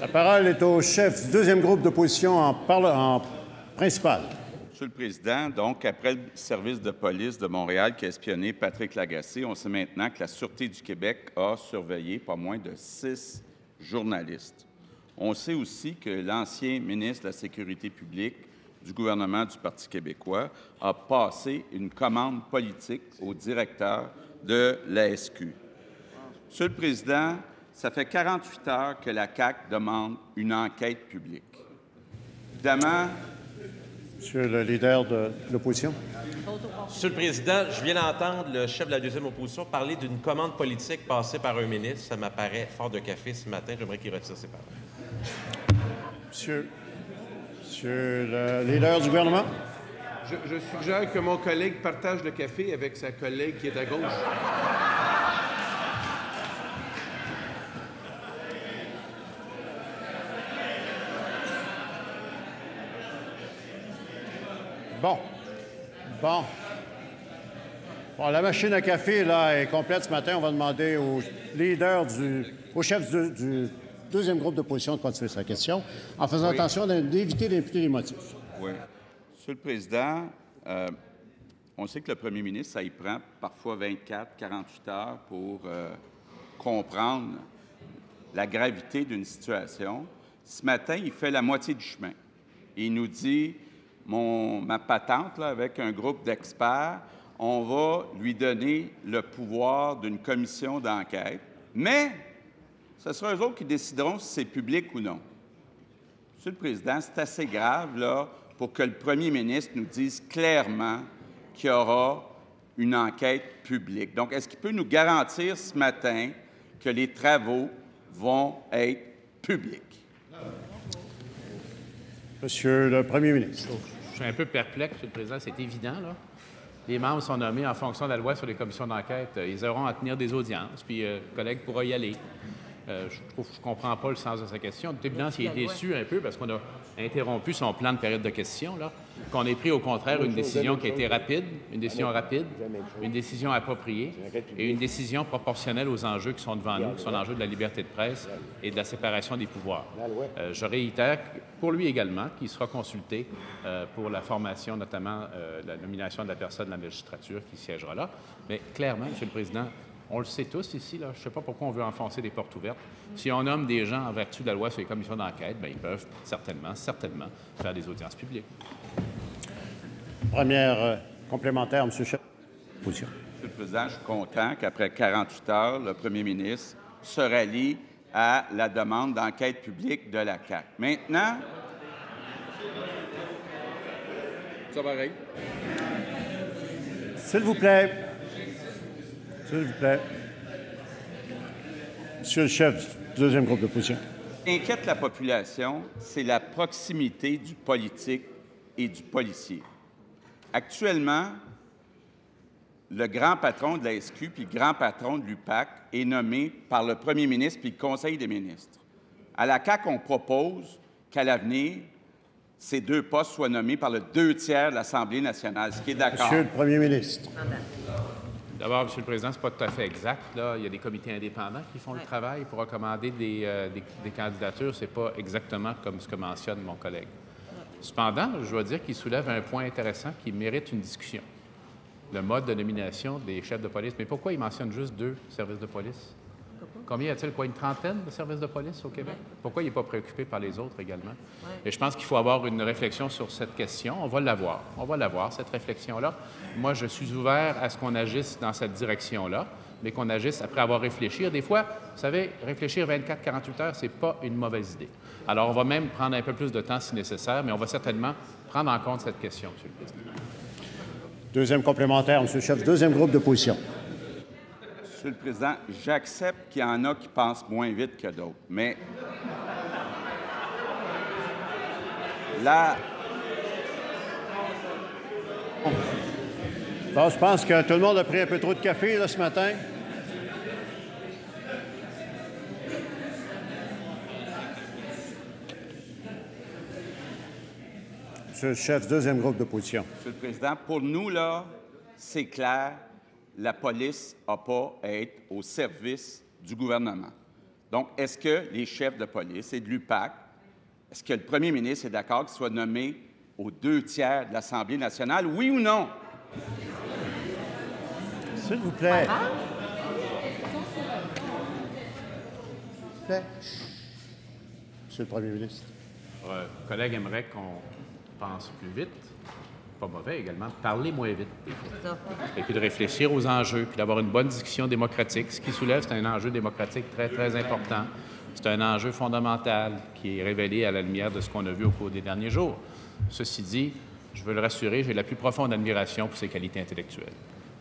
La parole est au chef du deuxième groupe d'opposition en principal. Monsieur le Président, donc, après le service de police de Montréal qui a espionné Patrick Lagacé, on sait maintenant que la Sûreté du Québec a surveillé pas moins de 6 journalistes. On sait aussi que l'ancien ministre de la Sécurité publique du gouvernement du Parti québécois a passé une commande politique au directeur de la SQ. Monsieur le Président, ça fait 48 heures que la CAQ demande une enquête publique. Évidemment, Monsieur le leader de l'opposition. Monsieur le Président, je viens d'entendre le chef de la deuxième opposition parler d'une commande politique passée par un ministre. Ça m'apparaît fort de café ce matin. J'aimerais qu'il retire ses paroles. Monsieur le leader du gouvernement. Je suggère que mon collègue partage le café avec sa collègue qui est à gauche. Bon, la machine à café là, est complète ce matin. On va demander au chef du deuxième groupe d'opposition de continuer sa question en faisant attention d'éviter d'imputer les motifs. oui. Monsieur le Président, on sait que le premier ministre, ça y prend parfois 24, 48 heures pour comprendre la gravité d'une situation. Ce matin, il fait la moitié du chemin. Il nous dit, ma patente, là, avec un groupe d'experts, on va lui donner le pouvoir d'une commission d'enquête, mais ce sera eux autres qui décideront si c'est public ou non. Monsieur le Président, c'est assez grave, là, pour que le premier ministre nous dise clairement qu'il y aura une enquête publique. Donc, est-ce qu'il peut nous garantir ce matin que les travaux vont être publics? Monsieur le premier ministre. Je suis un peu perplexe, Monsieur le Président, c'est évident, là. Les membres sont nommés en fonction de la loi sur les commissions d'enquête. Ils auront à tenir des audiences, puis le collègue pourra y aller. Je ne comprends pas le sens de sa question. De toute évidence, il est déçu un peu parce qu'on a interrompu son plan de période de questions, là, qu'on ait pris au contraire une décision qui a été rapide, une décision appropriée et une décision proportionnelle aux enjeux qui sont devant nous, qui sont l'enjeu de la liberté de presse et de la séparation des pouvoirs. Je réitère pour lui également qu'il sera consulté pour la formation, notamment la nomination de la personne de la magistrature qui siégera là. Mais clairement, Monsieur le Président, on le sait tous ici, là. Je ne sais pas pourquoi on veut enfoncer des portes ouvertes. Si on nomme des gens en vertu de la loi sur les commissions d'enquête, bien, ils peuvent certainement faire des audiences publiques. Première complémentaire, M. Chef. Position. Monsieur le Président, je suis content qu'après 48 heures, le premier ministre se rallie à la demande d'enquête publique de la CAQ. Maintenant, ça va régler. S'il vous plaît. S'il vous plaît. Monsieur le chef du deuxième groupe d'opposition. Ce qui inquiète la population, c'est la proximité du politique et du policier. Actuellement, le grand patron de la SQ puis le grand patron de l'UPAC est nommé par le premier ministre puis le Conseil des ministres. À la CAQ, on propose qu'à l'avenir, ces deux postes soient nommés par le 2/3 de l'Assemblée nationale, ce qui est d'accord. Monsieur le premier ministre. D'abord, Monsieur le Président, ce n'est pas tout à fait exact. Là. Il y a des comités indépendants qui font le travail pour recommander des candidatures. Ce n'est pas exactement comme ce que mentionne mon collègue. Cependant, je dois dire qu'il soulève un point intéressant qui mérite une discussion. Le mode de nomination des chefs de police. Mais pourquoi il mentionne juste 2 services de police? Combien y a-t-il, une trentaine de services de police au Québec? Pourquoi il n'est pas préoccupé par les autres également? Et je pense qu'il faut avoir une réflexion sur cette question. On va l'avoir, cette réflexion-là. Moi, je suis ouvert à ce qu'on agisse dans cette direction-là, mais qu'on agisse après avoir réfléchi. Des fois, vous savez, réfléchir 24-48 heures, ce n'est pas une mauvaise idée. Alors, on va même prendre un peu plus de temps si nécessaire, mais on va certainement prendre en compte cette question, Monsieur le Président. Deuxième complémentaire, Monsieur le chef du deuxième groupe d'opposition. Monsieur le Président, j'accepte qu'il y en a qui pensent moins vite que d'autres, mais là... Bon, je pense que tout le monde a pris un peu trop de café là, ce matin. Monsieur le chef, deuxième groupe d'opposition. Monsieur le Président, pour nous, là, c'est clair, la police n'a pas à être au service du gouvernement. Donc, est-ce que les chefs de police et de l'UPAC, est-ce que le premier ministre est d'accord qu'il soit nommé aux 2/3 de l'Assemblée nationale, oui ou non? S'il vous plaît. Monsieur le premier ministre. Le collègue aimerait qu'on pense plus vite. Pas mauvais également, de parler moins vite, des fois. Et puis de réfléchir aux enjeux, puis d'avoir une bonne discussion démocratique. Ce qui soulève, c'est un enjeu démocratique très, très important. C'est un enjeu fondamental qui est révélé à la lumière de ce qu'on a vu au cours des derniers jours. Ceci dit, je veux le rassurer, j'ai la plus profonde admiration pour ses qualités intellectuelles.